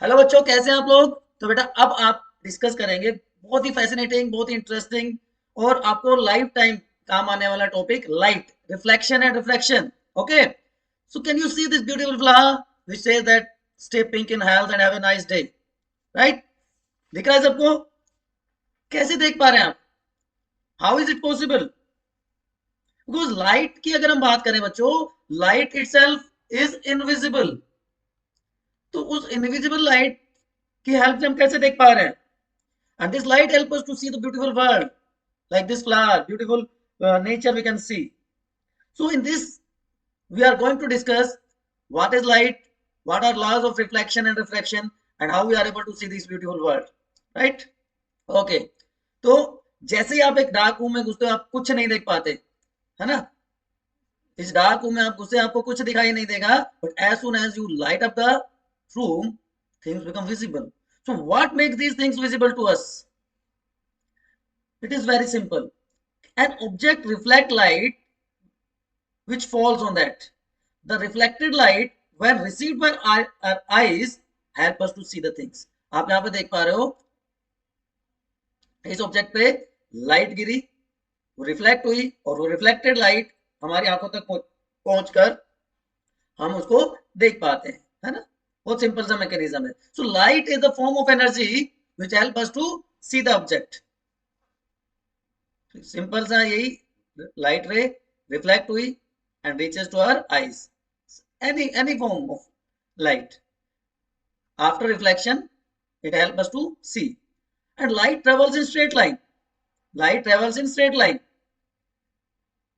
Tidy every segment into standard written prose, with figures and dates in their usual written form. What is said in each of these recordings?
Hello बच्चों, कैसे हैं आप लोग। तो बेटा अब आप डिस्कस करेंगे बहुत ही फैसिनेटिंग, बहुत ही इंटरेस्टिंग और आपको लाइफ टाइम काम आने वाला topic, light reflection and refraction. Okay, so can you see this beautiful flower which says that stay pink in health and have a nice day, right. दिख रहा है सबको? कैसे देख पा रहे हैं आप? How is it possible? Because light की अगर हम बात करें बच्चों, लाइट इटसेल्फ इज इनविजिबल। तो उस इनविजिबल लाइट की हेल्प से हम कैसे देख पा रहे हैं? And this light helps us to see the beautiful world, like this flower, beautiful nature we can see. So in this, we are going to discuss what is light, what are laws of reflection and refraction, and how we are able to see this beautiful world, right? Okay. तो जैसे ही आप एक dark room में घुसते हो, आप कुछ नहीं देख पाते, है ना। इस डार्क रूम में आप घुसे, आपको कुछ दिखाई नहीं देगा, but as soon as you light up the room, things become visible. So what makes these things visible to us? It is very simple. An object reflect light which falls on that. The reflected light, when received by our eyes, help us to see the things. आप यहाँ पे देख पा रहे हो, इस object पे light गिरी, वो रिफ्लेक्ट हुई और वो रिफ्लेक्टेड लाइट हमारी आंखों तक पहुंचकर हम उसको देख पाते हैं, है ना। बहुत सिंपल सा मैकेनिज्म है. So light is the form of energy which help us to see the object. Simple सा यही, लाइट रे रिफ्लेक्ट हुई and reaches to our eyes. Any form of light. After reflection, it helps us to see. And light travels in straight line. Light travels in straight line.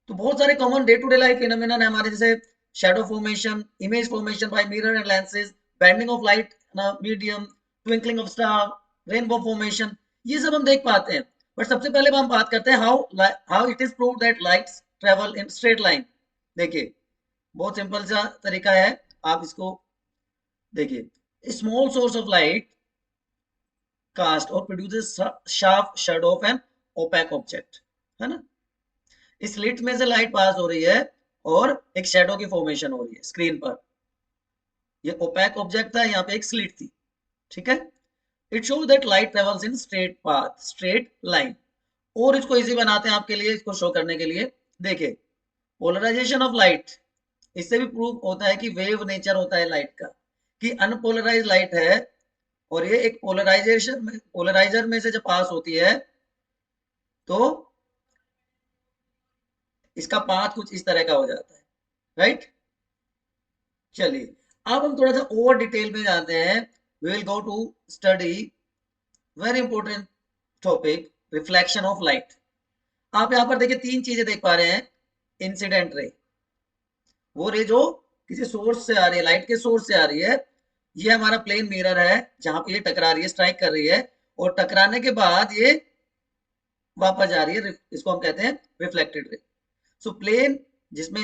तो बहुत सारे common day to day life phenomenon है हमारे, जैसे shadow formation, image formation by mirror and lenses, bending of light medium, twinkling of star, rainbow formation, ये सब हम देख पाते हैं. बट सबसे पहले हम बात करते हैं how it is proved that light's travel in straight line. देखिए, बहुत सिंपल सा तरीका है, आप इसको देखिए. Small source of light cast और produces sharp shadow of an opaque object, है ना. इस स्लिट में से लाइट पास हो रही है और एक शैडो की फॉर्मेशन हो रही है स्क्रीन पर. ये ओपैक ऑब्जेक्ट था, यहाँ पे एक स्लिट थी, ठीक है. It shows that light travels in straight path, straight line. और इसको इजी बनाते हैं आपके लिए, इसको शो करने के लिए. देखिए, पोलराइजेशन ऑफ लाइट, इससे भी प्रूव होता है कि वेव नेचर होता है लाइट का, कि अनपोलराइज लाइट है और ये एक पोलराइजर में से जब पास होती है तो इसका पाथ कुछ इस तरह का हो जाता है, राइट. चलिए, अब हम थोड़ा सा और डिटेल में जाते हैं. We will go to study very important topic, reflection of light. आप यहाँ पर देखिए, तीन चीजें देख पा रहे हैं. इंसिडेंट रे, वो रे जो किसी सोर्स से आ रही है, लाइट के सोर्स से आ रही है. ये हमारा प्लेन मिरर है जहां पे ये टकरा रही है, स्ट्राइक कर रही है, और टकराने के बाद ये वापस जा रही है, इसको हम कहते हैं रिफ्लेक्टेड रे. सो प्लेन जिसमें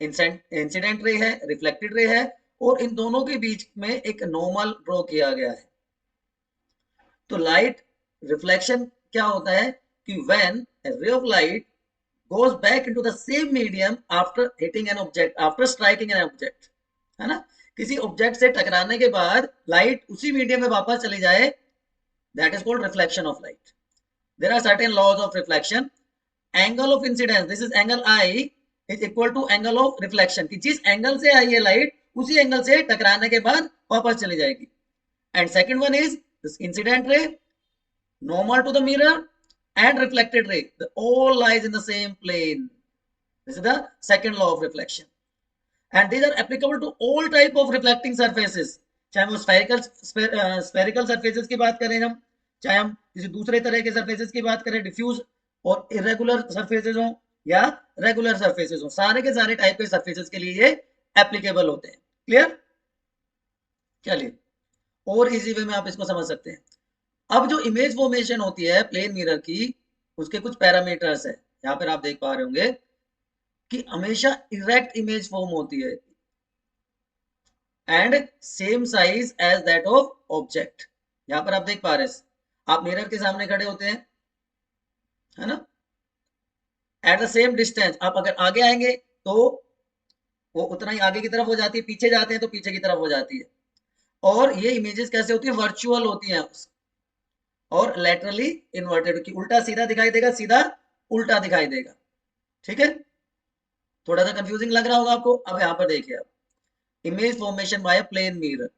इंसिडेंट रे है, रिफ्लेक्टेड रे है, और इन दोनों के बीच में एक नॉर्मल ड्रॉ किया गया है. तो लाइट रिफ्लेक्शन क्या होता है कि when a ray of light goes back into the same medium after hitting an object, after striking an object, है ना. किसी ऑब्जेक्ट से टकराने के बाद लाइट उसी मीडियम में वापस चली जाए, that is called reflection of light. There are certain laws of reflection. Angle of incidence, this is angle i, is equal to angle of reflection, कि जिस एंगल से आई है लाइट उसी एंगल से टकराने के बाद वापस चली जाएगी. And second one is this incident ray normal to the mirror and reflected ray, they all lies in the same plane. This is the second law of reflection, and these are applicable to all type of reflecting surfaces. चाहे वो spherical surfaces की बात करें हम, चाहे हम किसी दूसरे तरह के सरफेसेस की बात करें, डिफ्यूज और इरेगुलर सरफेसेस हो या रेगुलर सरफेसेस हो, सारे के सारे टाइप के सरफेसेस के लिए ये एप्लीकेबल होते हैं. क्लियर? चलिए, और इजी वे में आप इसको समझ सकते हैं. अब जो इमेज फॉर्मेशन होती है प्लेन मिरर की, उसके कुछ पैरामीटर्स है. यहाँ पर आप देख पा रहे होंगे कि हमेशा इरेक्ट इमेज फॉर्म होती है and same size as that of object. यहाँ पर आप देख पा रहे हैं, आप मिरर के सामने खड़े होते हैं, है ना. एट द सेम डिस्टेंस आप अगर आगे आएंगे तो वो उतना ही आगे की तरफ हो जाती है, पीछे जाते हैं तो पीछे की तरफ हो जाती है. और ये इमेजेस कैसे होती है, वर्चुअल होती हैं और लेटरली इन्वर्टेड की उल्टा सीधा दिखाई देगा, सीधा उल्टा दिखाई देगा। ठीक है, थोड़ा सा कंफ्यूजिंग लग रहा होगा आपको। अब यहाँ पर देखिए आप image formation by plane mirror,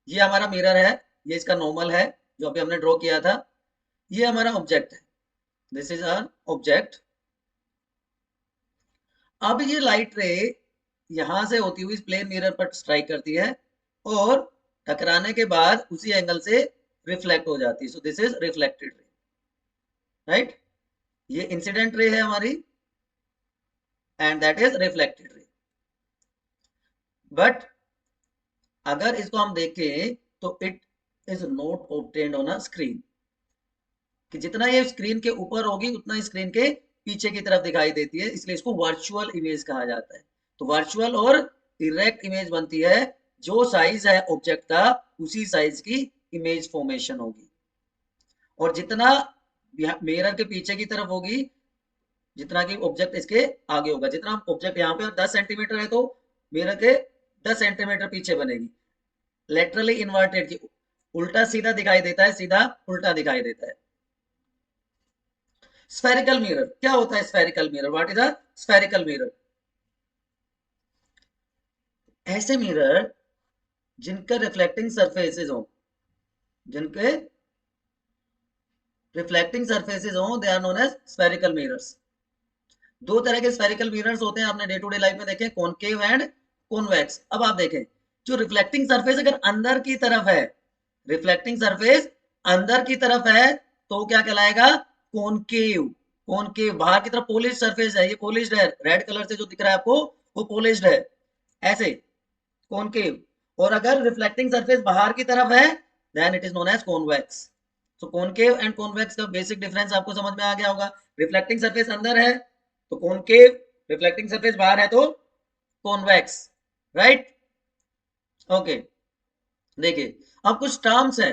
ये हमारा मिरर है, ये इसका नॉर्मल है जो अभी हमने ड्रॉ किया था, ये हमारा ऑब्जेक्ट है, दिस इज आवर ऑब्जेक्ट। अब ये लाइट रे यहां से होती हुई प्लेन मिरर पर स्ट्राइक करती है और टकराने के बाद उसी एंगल से रिफ्लेक्ट हो जाती है, so this is reflected ray, right. ये इंसिडेंट रे है हमारी and that is reflected ray. But अगर इसको हम देखें तो it is not obtained on a screen, कि जितना ये स्क्रीन के ऊपर होगी उतना स्क्रीन के पीछे की तरफ दिखाई देती है, इसलिए इसको वर्चुअल इमेज कहा जाता है। तो वर्चुअल और डायरेक्ट इमेज बनती है, जो साइज है ऑब्जेक्ट का उसी साइज की इमेज फॉर्मेशन होगी, और जितना मिरर के पीछे की तरफ होगी, जितना कि ऑब्जेक्ट इसके आगे होगा, जितना ऑब्जेक्ट यहाँ पे 10 सेंटीमीटर है तो मिरर के 10 सेंटीमीटर पीछे बनेगी। लेटरली इन्वर्टेड की उल्टा सीधा दिखाई देता है, सीधा उल्टा दिखाई देता है। स्फेरिकल मिरर क्या होता है, spherical mirror, what is a spherical mirror? ऐसे मिरर जिनका रिफ्लेक्टिंग सरफेसेस हो, जिनके रिफ्लेक्टिंग सरफेसेस हो, they are known as spherical mirrors. दो तरह के स्फेरिकल मिरर्स होते हैं, आपने डे टू डे लाइफ में देखे, कॉनकेव एंड कॉन्वेक्स। अब आप देखें, जो रिफ्लेक्टिंग सरफेस अगर अंदर की तरफ है, रिफ्लेक्टिंग सरफेस अंदर की तरफ है तो क्या कहलाएगा, कॉनकेव। कॉनकेव बाहर की तरफ पॉलिश सरफेस है, ये पॉलिश्ड है, रेड कलर से जो दिख रहा है आपको वो पॉलिश्ड है, ऐसे कॉनकेव। और अगर रिफ्लेक्टिंग सरफेस बाहर की तरफ है then it is known as convex. तो कॉनकेव एंड कॉन्वेक्स का बेसिक डिफरेंस आपको समझ में आ गया होगा। रिफ्लेक्टिंग सरफेस अंदर है तो कॉनकेव, रिफ्लेक्टिंग सरफेस बाहर है तो कॉन्वेक्स, राइट। ओके, देखिए अब कुछ टर्म्स हैं।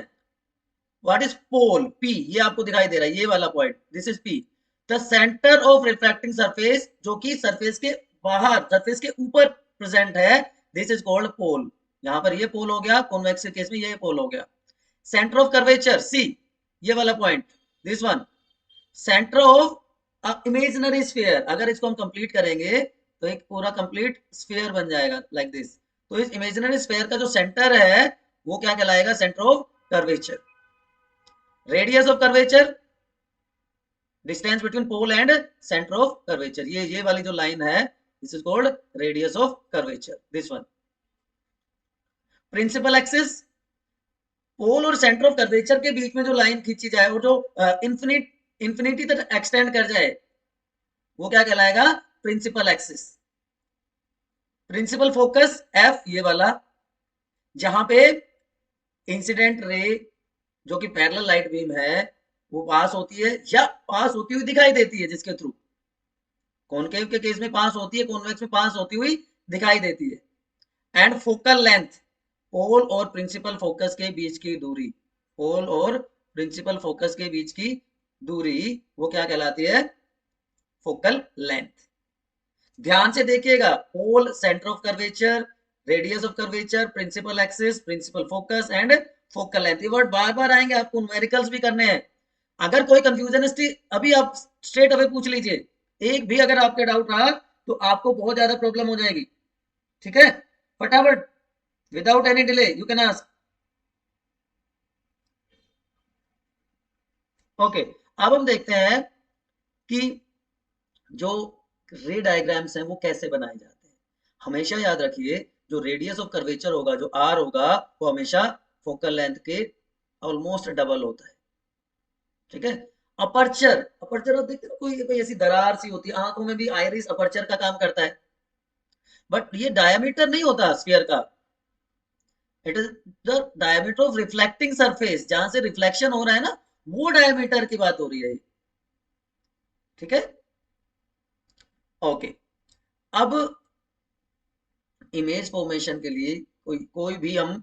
व्हाट इज पोल, पी, ये आपको दिखाई दे रहा है, ये वाला point, this is P, the centre of reflecting surface, जो कि सरफेस के बाहर, सरफेस के ऊपर प्रेजेंट है, दिस इज कॉल्ड पोल। यहां पर ये पोल हो गया, कॉन्वेक्स के केस में ये पोल हो गया। सेंटर ऑफ कर्वेचर, सी, ये वाला point, this one, centre of imaginary sphere, अगर इसको हम कंप्लीट करेंगे तो एक पूरा कंप्लीट स्फीयर बन जाएगा लाइक दिस। तो इस इमेजिनरी स्फीयर का जो सेंटर है वो क्या कहलाएगा, centre of curvature. Radius of curvature, distance between pole and centre of curvature, ये वाली जो लाइन है this is called radius of curvature, this one. Principal axis, pole और सेंटर ऑफ कर्वेचर के बीच में जो लाइन खींची जाए और जो इंफिनिटी तक एक्सटेंड कर जाए वो क्या कहलाएगा, principal axis. Principal focus, f, ये वाला, जहां पे इंसिडेंट रे जो कि पैरेलल लाइट बीम है वो पास होती है या पास होती हुई दिखाई देती है, जिसके थ्रू, कॉनकेव के केस में पास होती है, कॉन्वेक्स में पास होती हुई दिखाई देती है। एंड फोकल लेंथ, पोल और प्रिंसिपल फोकस के बीच की दूरी, पोल और प्रिंसिपल फोकस के बीच की दूरी वो क्या कहलाती है, फोकल लेंथ। ध्यान से देखिएगा, pole centre of curvature, radius of curvature, principal axis, principal focus and focal length, ये वर्ड बार बार आएंगे, आपको न्यूमेरिकल्स भी करने हैं। अगर कोई कंफ्यूजन है अभी आप स्ट्रेट अवे पूछ लीजिए, एक भी अगर आपके डाउट रहा तो आपको बहुत ज्यादा प्रॉब्लम हो जाएगी, ठीक है, फटाफट, without any delay you can ask. Okay, अब हम देखते हैं कि जो रे डायग्राम्स हैं वो कैसे बनाए जाते हैं। हमेशा याद रखिए, जो रेडियस ऑफ कर्वेचर होगा, जो आर होगा, वो हमेशा फोकल लेंथ के ऑलमोस्ट डबल होता है, ठीक है। अपर्चर, अपर्चर आप देखते हैं कोई ऐसी दरार सी होती है, आंखों में भी आयरिस अपर्चर का काम करता है, बट ये डायमीटर नहीं होता स्फीयर का, it is the diameter of reflecting surface, जहां से रिफ्लेक्शन हो रहा है ना, वो डायमीटर की बात हो रही है, ठीक है। ओके, अब इमेज फॉर्मेशन के लिए कोई भी हम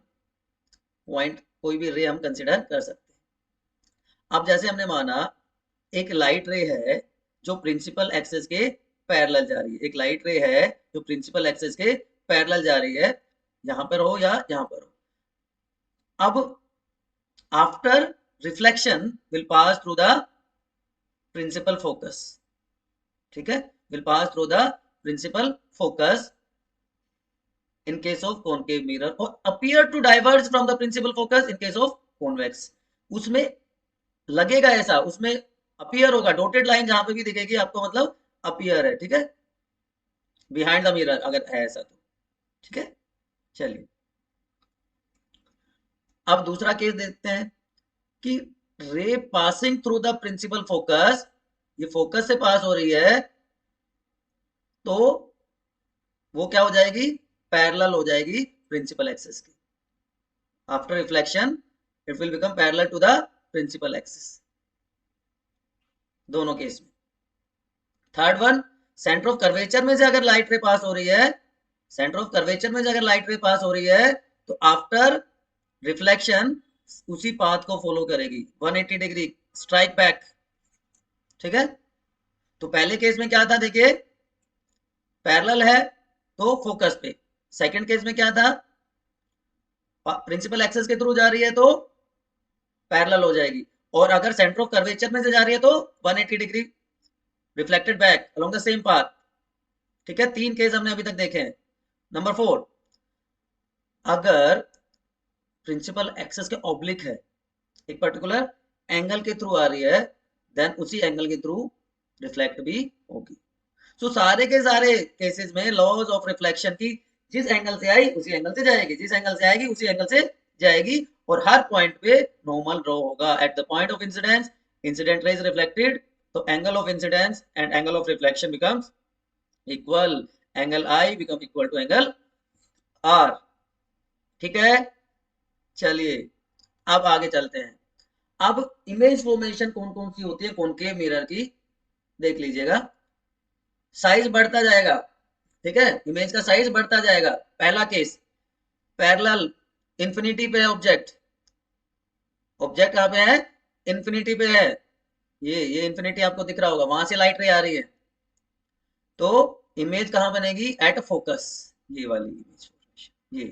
पॉइंट, कोई भी रे हम कंसिडर कर सकते हैं। अब जैसे हमने माना एक लाइट रे है जो प्रिंसिपल एक्सिस के पैरेलल जा रही है, एक लाइट रे है जो प्रिंसिपल एक्सिस के पैरेलल जा रही है, यहां पर हो या यहां पर हो। अब after reflection will pass through the principal focus, ठीक है, will pass through the principal focus in case of concave mirror or appear to diverge from the principal focus in case of convex। उसमें लगेगा ऐसा, उसमें appear होगा, dotted line जहां पे भी दिखेगी आपको मतलब अपीयर है, ठीक है, बिहाइंड द मिरर अगर है ऐसा तो, ठीक है। चलिए अब दूसरा केस देखते हैं कि ray passing through the principal focus, ये फोकस से पास हो रही है तो वो क्या हो जाएगी, पैरेलल हो जाएगी प्रिंसिपल एक्सिस की। After reflection it will become parallel to the principal axis, दोनों केस में। Third one, centre of curvature में से अगर लाइट रे पास हो रही है, सेंटर ऑफ कर्वेचर में से अगर लाइट रे पास हो रही है तो आफ्टर रिफ्लेक्शन उसी पाथ को फॉलो करेगी 180 डिग्री स्ट्राइक बैक, ठीक है। तो पहले केस में क्या था देखिए, पैरेलल है तो फोकस पे, सेकंड केस में क्या था, प्रिंसिपल एक्सिस के थ्रू जा रही है तो पैरेलल हो जाएगी, और अगर सेंटर ऑफ कर्वेचर में से जा रही है तो 180 degree reflected back along the same path, ठीक है। तीन केस हमने अभी तक देखे हैं। नंबर 4, अगर प्रिंसिपल एक्सिस के ऑब्लिक है, एक पर्टिकुलर एंगल के थ्रू आ रही है, देन उसी एंगल के थ्रू रिफ्लेक्ट भी होगी। सो सारे के सारे केसेस में लॉज ऑफ रिफ्लेक्शन की जिस एंगल से आई उसी एंगल से जाएगी, जिस एंगल से आएगी उसी एंगल से जाएगी, और हर पॉइंट पे नॉर्मल ड्रॉ होगा। At the point of incidence, incident ray is reflected, तो angle of incidence and angle of reflection becomes equal, angle I become equal to angle R, ठीक है। चलिए अब आगे चलते हैं। अब इमेज फॉर्मेशन कौन कौन सी होती है कॉनकेव मिरर की, देख लीजिएगा। साइज बढ़ता जाएगा, ठीक है, इमेज का साइज बढ़ता जाएगा। पहला केस, पैरेलल इंफिनिटी पे है ऑब्जेक्ट, ऑब्जेक्ट कहां पे है, इंफिनिटी पे है, ये इंफिनिटी आपको दिख रहा होगा, वहां से लाइट रे आ रही है, तो इमेज कहां बनेगी, एट फोकस, ये वाली इमेज फॉर्मेशन। ये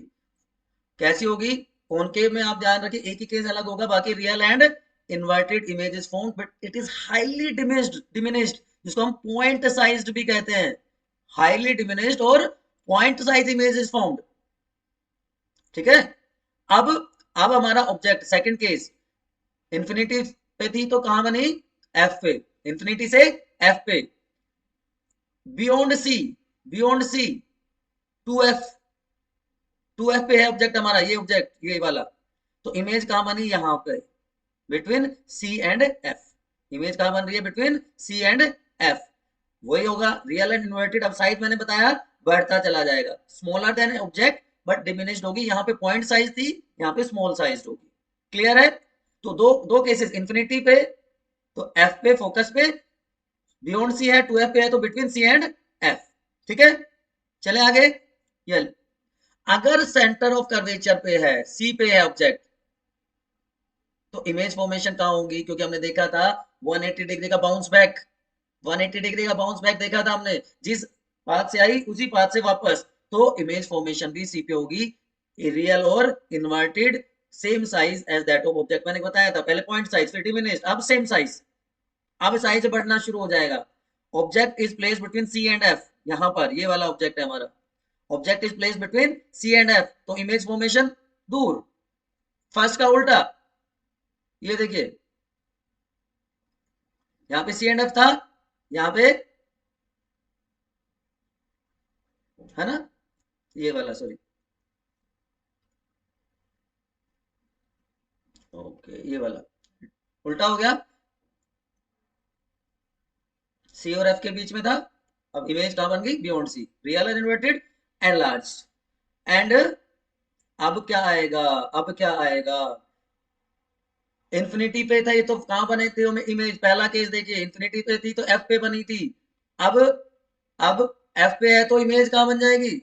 कैसी होगी, कॉनकेव में आप ध्यान रखिए एक ही केस अलग होगा, बाकी real and inverted image is formed, but it is highly diminished, जिसको हम पॉइंट साइज्ड भी कहते हैं, हाईली डिमिनिश्ड और point size image is formed, ठीक है। अब हमारा ऑब्जेक्ट, सेकंड केस, इंफिनिटी पे थी तो कहां बनी, एफ पे, इंफिनिटी से एफ पे, beyond c to f, two f पे है ऑब्जेक्ट हमारा, ये ऑब्जेक्ट ये वाला, तो इमेज कहां बनी, यहां पे between c and f, image कहां बन रही है, बिटवीन सी एंड एफ, वही होगा रियल एंड इन्वर्टेड। अब साइज मैंने बताया बढ़ता चला जाएगा, smaller than object but diminished होगी, यहाँ पे पॉइंट साइज थी, यहाँ पे स्मॉल साइज होगी, क्लियर है। तो दो केसेस, इंफिनिटी पे तो एफ पे फोकस पे, बियॉन्ड सी है टू एफ पे है तो बिटवीन सी एंड एफ, ठीक है। चले आगे, ये अगर सेंटर ऑफ कर्वेचर पे है, सी पे है ऑब्जेक्ट, तो इमेज फॉर्मेशन कहां होगी, क्योंकि हमने देखा था 180 डिग्री का बाउंस बैक, 180 डिग्री का बाउंस बैक देखा था हमने, जिस पाथ से आई उसी पाथ से वापस, तो इमेज फॉर्मेशन भी सी पे होगी, रियल और inverted, same size as that of object. मैंने बताया था पहले पॉइंट साइज, फिर डिमिनिश्ड, अब सेम साइज, अब साइज बढ़ना शुरू हो जाएगा। Object is place between c and f, यहां पर ये वाला ऑब्जेक्ट है हमारा, object is place between c and f, तो इमेज फॉर्मेशन दूर, फर्स्ट का उल्टा, ये देखिए यहाँ पे सी एंड एफ था, यहाँ पे है ना, ये वाला सॉरी, ओके ये वाला उल्टा हो गया, सी और एफ के बीच में था, अब इमेज कहां बन गई, beyond c, real and inverted and large. And अब क्या आएगा, अब क्या आएगा, इंफिनिटी पे था ये तो कहां बने थे इमेज, पहला केस देखिए इंफिनिटी पे थी तो एफ पे बनी थी, अब अब एफ पे है तो इमेज कहां बन जाएगी,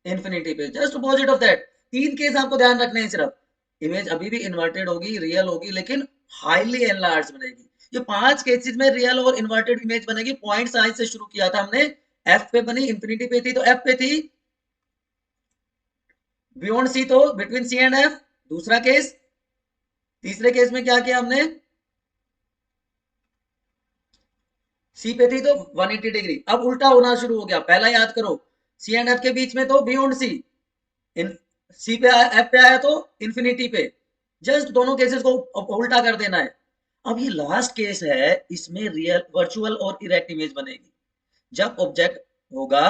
इंफिनिटी पे, जस्ट अपोजिट ऑफ दैट। तीन केस आपको ध्यान रखने हैं सिर्फ, इमेज अभी भी इन्वर्टेड होगी, रियल होगी, लेकिन हाईली एनलार्ज बनेगी। ये पांच केसेस में रियल और इन्वर्टेड इमेज बनेगी, पॉइंट साइज से शुरू किया था हमने, एफ पे बनी, इंफिनिटी पे थी तो एफ पे थी, बियॉन्ड सी तो बिटवीन सी एंड एफ, दूसरा केस, तीसरे केस में क्या किया हमने, सी पे थी तो 180 डिग्री, अब उल्टा होना शुरू हो गया। पहला याद करो, सी एंड एफ के बीच में तो बियॉन्ड सी, इन सी पे एफ पे आया तो इंफिनिटी पे, जस्ट दोनों केसेस को उल्टा कर देना है। अब ये लास्ट केस है, इसमें रियल वर्चुअल और इरेक्ट इमेज बनेगी जब ऑब्जेक्ट होगा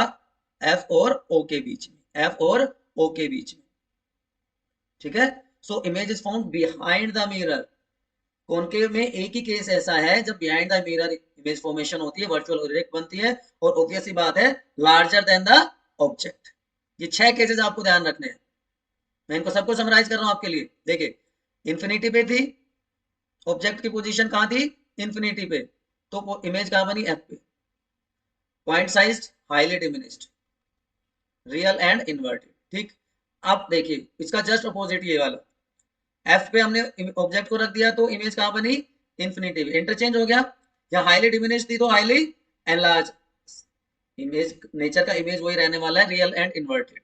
एफ और ओ के बीच में, एफ और ओ के बीच में, ठीक है। So image is found behind the mirror. Concave में एक ही केस ऐसा है जब behind the mirror image formation होती है, वर्चुअल और इरेक्ट बनती है, और ऑब्वियस सी बात है लार्जर देन द ऑब्जेक्ट। ये 6 केसेस आपको ध्यान रखने हैं, मैं इनको सबको समराइज कर रहा हूं आपके लिए। देखिए, इंफिनिटी पे थी, ऑब्जेक्ट की पोजीशन कहां थी, इंफिनिटी पे, तो वो इमेज कहां बनी, एफ पे। Point size highly diminished, real and inverted, ठीक। अब देखिए इसका जस्ट अपोजिट ये वाला, एफ पे हमने ऑब्जेक्ट को रख दिया तो इमेज कहां बनी, इंफिनिटी पे, इंटरचेंज हो गया। यहाँ हाईली डिमिनिश्ड थी तो हाईली एनलार्ज, इमेज नेचर का इमेज वही रहने वाला है, रियल एंड इन्वर्टेड।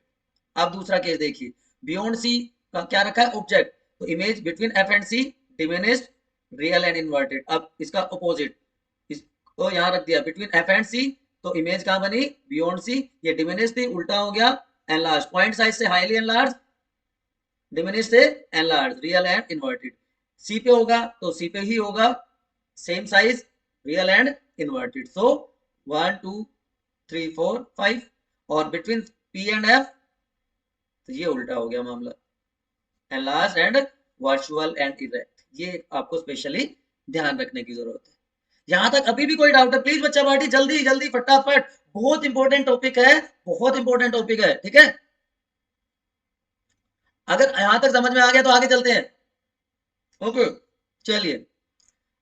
अब दूसरा केस देखिए, बियॉन्ड सी का क्या रखा है, ऑब्जेक्ट, तो image between f and c diminished, real and inverted. अब इसका अपोजिट, इसको यहाँ रख दिया बिटवीन एफ एंड सी, तो इमेज कहां बनी, बियॉन्ड सी, ये डिमिनिश्ड थी, उल्टा हो गया एनलार्ज, पॉइंट साइज से हाईली एनलार्ज, डिमिनिश से एनलार्ज, रियल एंड इन्वर्टेड। सी पे होगा तो सी पे ही होगा, same size, real and inverted. सो 1 2 3 4 5, और बिटवीन पी एंड एफ तो ये उल्टा हो गया मामला, enlarge and virtual and erect. ये आपको स्पेशली ध्यान रखने की जरूरत है। यहां तक अभी भी कोई डाउट है, प्लीज बच्चा पार्टी जल्दी जल्दी फटाफट, बहुत इंपॉर्टेंट टॉपिक है, बहुत इंपॉर्टेंट टॉपिक है, ठीक है। अगर यहां तक समझ में आ गया तो आगे चलते हैं, ओके। चलिए,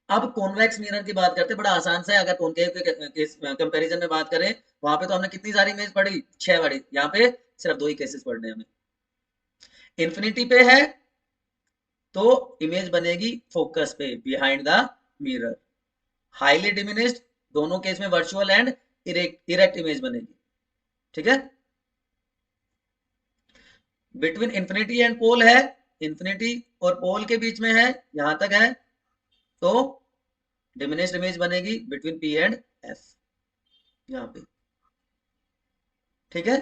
अब कॉन्वेक्स मिरर की बात करते हैं, बड़ा आसान सा है। अगर कॉनकेव के कंपैरिजन में बात करें, वहां पे तो हमने कितनी सारी इमेज पढ़ी, 6 पढ़ी, यहाँ पे सिर्फ 2 ही केसेस पढ़ने हैं हमें। इंफिनिटी पे है तो इमेज बनेगी फोकस पे, behind the mirror. Highly diminished, दोनों केस में वर्चुअल एंड इरेक्ट इमेज बनेगी, ठीक है। बिटवीन इंफिनिटी एंड पोल है, इंफिनिटी और पोल के बीच में है, यहां तक है, तो डिमिनिश्ड इमेज बनेगी बिटवीन पी एंड एफ, यहाँ पे, ठीक है।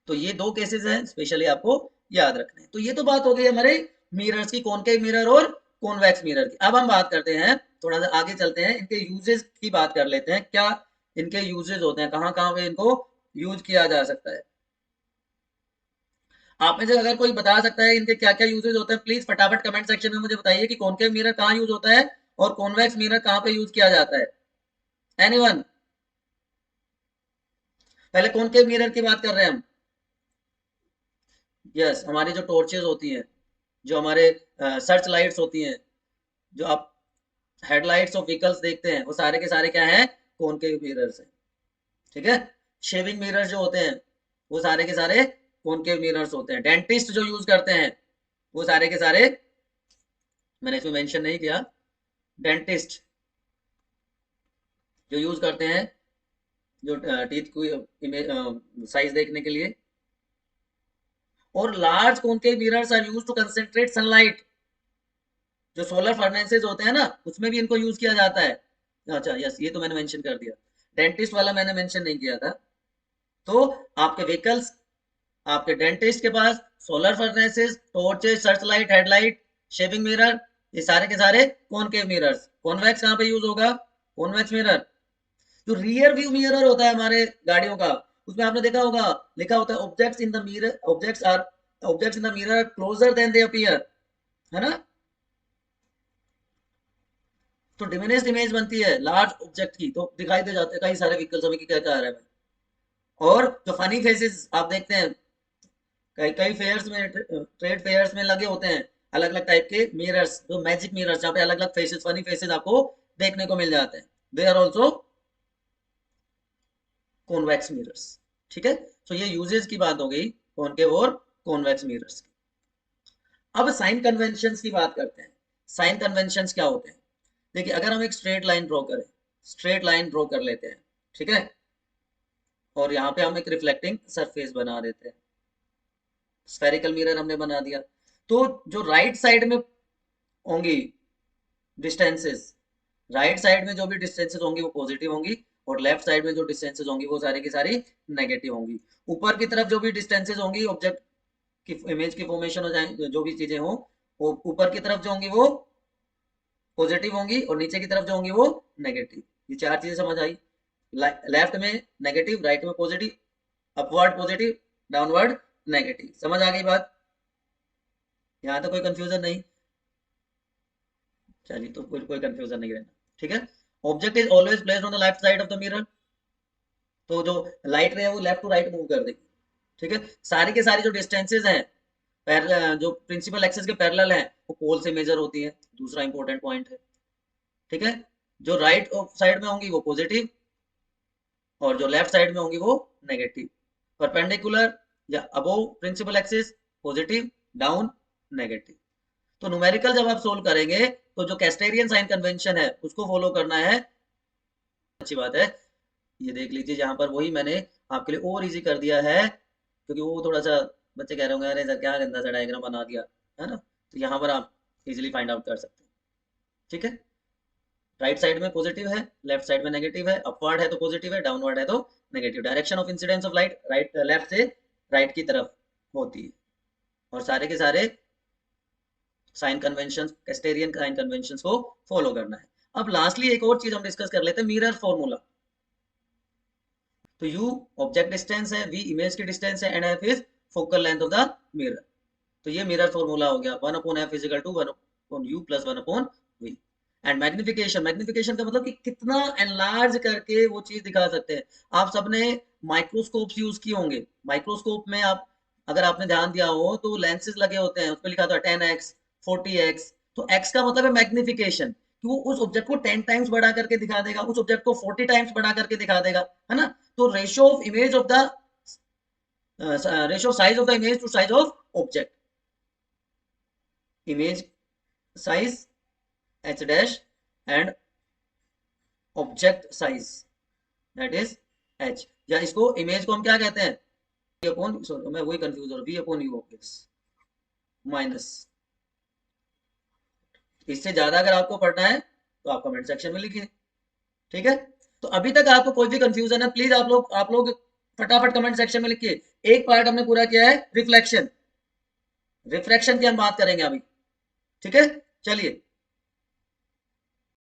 तो ये 2 केसेस हैं, स्पेशली आपको याद रखने हैं। तो ये तो बात हो गई हमारे मिरर्स की, कॉनकेव मिरर और कॉन्वेक्स मिरर की। अब हम बात करते हैं, थोड़ा सा आगे चलते हैं, इनके यूजेस की बात कर लेते हैं, क्या इनके यूजेस होते हैं, कहाँ कहाँ पे इनको यूज किया जा सकता है। आप में से अगर कोई बता सकता है इनके क्या क्या यूजेस होते हैं, प्लीज फटाफट कमेंट सेक्शन में मुझे बताइए कि कॉनकेव मिरर कहाँ यूज होता है और कॉन्वेक्स मिरर कहाँ पे यूज किया जाता है। एनीवन? पहले कॉनकेव मिरर की बात कर रहे हैं हम। यस, हमारी जो टॉर्चेस होती हैं, जो हमारे सर्च लाइट्स होती हैं, जो आप हेडलाइट्स ऑफ व्हीकल्स देखते हैं, वो सारे के सारे क्या हैं, कॉनकेव मिरर्स हैं, ठीक है। शेविंग मिरर जो होते हैं, वो सारे के सारे कॉनकेव मिरर्स होते हैं। डेंटिस्ट जो यूज करते हैं, वो सारे के सारे, मैंने इसमें मेंशन नहीं किया, डेंटिस्ट जो यूज करते हैं, जो टीथ को इमेज साइज देखने के लिए। और large concave mirrors are used to concentrate sunlight, जो सोलर फर्नेसेस होते हैं ना, उसमें भी इनको यूज किया जाता है। अच्छा यस, ये तो मैंने मेंशन कर दिया, डेंटिस्ट वाला मैंने मेंशन नहीं किया था। तो आपके व्हीकल्स, आपके डेंटिस्ट के पास solar furnaces, torches, search light, headlight, shaving mirror, ये सारे के सारे कॉनकेव मिरर्स। कॉन्वेक्स कहाँ पे यूज होगा, कॉन्वेक्स मिरर, जो रियर व्यू मिरर होता है हमारे गाड़ियों का, उसमें आपने देखा होगा लिखा होता है objects in the mirror, objects in the mirror closer than they appear, है ना। तो डिमिनिश्ड इमेज बनती है लार्ज ऑब्जेक्ट की, तो दिखाई दे जाते हैं कई सारे व्हीकल्स हमें, क्या कह रहा है। और जो फनी फेसेस आप देखते हैं, कई कई फेयर्स में, ट्रेड फेयर्स में लगे होते हैं अलग अलग टाइप के मिरर्स, जो मैजिक मिरर्स, जहाँ पे अलग अलग फेसेस, फनी फेसेस आपको देखने को मिल जाते हैं, they are also convex mirrors, ठीक है। तो ये यूजेस की बात हो गई कॉनकेव और कॉन्वेक्स मिरर्स की। अब साइन कन्वेंशंस की बात करते हैं। साइन कन्वेंशंस क्या होते हैं, देखिए अगर हम एक स्ट्रेट लाइन ड्रॉ करें, स्ट्रेट लाइन ड्रॉ कर लेते हैं, ठीक है, और यहाँ पे हम एक रिफ्लेक्टिंग सरफेस बना देते हैं, स्फेरिकल मिरर हमने बना दिया। तो जो राइट साइड में होंगी डिस्टेंसेस, राइट साइड में जो भी डिस्टेंसेस होंगी वो पॉजिटिव होंगी, और लेफ्ट साइड में जो डिस्टेंसेस होंगी वो सारी की सारी नेगेटिव होंगी। ऊपर की तरफ जो भी डिस्टेंसेस होंगी ऑब्जेक्ट की इमेज की फॉर्मेशन हो जाए, जो भी चीजें हो, वो ऊपर की तरफ जो होंगी वो पॉजिटिव होंगी, और नीचे की तरफ जो होंगी वो नेगेटिव। ये चार चीजें समझ आई। लेफ्ट में नेगेटिव, राइट में positive, upward positive, downward negative. समझ आ गई बात? यहाँ तो कोई कंफ्यूजन नहीं? चलिए, तो कोई कोई कंफ्यूजन नहीं रहना, ठीक है। Object is always placed on the left side of the mirror, तो जो लाइट रे है वो लेफ्ट टू राइट मूव कर देगी, ठीक है। सारी के सारी जो डिस्टेंसेज हैं जो प्रिंसिपल एक्सिस के पैरेलल हैं वो पोल से मेजर होती है, दूसरा इंपॉर्टेंट पॉइंट है, ठीक है। जो राइट साइड में होंगी वो पॉजिटिव, और जो लेफ्ट साइड में होंगी वो नेगेटिव। परपेंडिकुलर या above principal axis positive, down negative. तो न्यूमेरिकल जब आप सोल्व करेंगे तो जो कैस्टेरियन साइन कन्वेंशन है उसको फॉलो करना है। अच्छी बात है, ये देख लीजिए यहाँ पर वही मैंने आपके लिए और इजी कर दिया है, क्योंकि वो थोड़ा सा बच्चे कह रहे होंगे अरे सर क्या गंदा सा डायग्राम बना दिया, है ना। तो यहाँ पर आप इजीली फाइंड आउट कर सकते हैं, ठीक है। राइट साइड में पॉजिटिव है, लेफ्ट साइड में नेगेटिव है, अपवर्ड है तो पॉजिटिव है, डाउनवर्ड है तो negative. Direction of incidence of light right left से राइट की तरफ होती है, और सारे के सारे साइन कन्वेंशन, कैस्टेरियन साइन कन्वेंशन को फॉलो करना है। अब लास्टली एक और चीज हम डिस्कस कर लेते हैं, मिरर फॉर्मूला। तो u ऑब्जेक्ट डिस्टेंस है, v इमेज की डिस्टेंस है, and f is focal length of the mirror. तो ये मिरर फॉर्मूला हो गया 1/f = 1/u + 1/v। And magnification, magnification का मतलब कि कितना एनलार्ज करके वो चीज दिखा सकते हैं। आप सबने माइक्रोस्कोप्स यूज किए होंगे, माइक्रोस्कोप में आप अगर आपने ध्यान दिया हो तो लेंसेज लगे होते हैं, उस पर लिखा होता है 10x 40x। तो x का मतलब है मैग्निफिकेशन, कि वो उस ऑब्जेक्ट को 10 टाइम्स बढ़ा करके दिखा देगा, उस ऑब्जेक्ट को 40 टाइम्स बढ़ा करके दिखा देगा, है ना। तो ratio of image of the ratio size of the image to size of object, image size h dash and object size that is h। या इसको इमेज को हम क्या कहते हैं, v अपॉन, सॉरी मैं वही कंफ्यूज हो रहा हूं, v अपॉन u माइनस। इससे ज्यादा अगर आपको पढ़ना है तो आप कमेंट सेक्शन में लिखिए, ठीक है। तो अभी तक आपको कोई भी कंफ्यूजन है प्लीज आप लोग फटाफट कमेंट सेक्शन में लिखिए। एक पार्ट हमने पूरा किया है रिफ्लेक्शन, रिफ्रैक्शन की हम बात करेंगे अभी, ठीक है। चलिए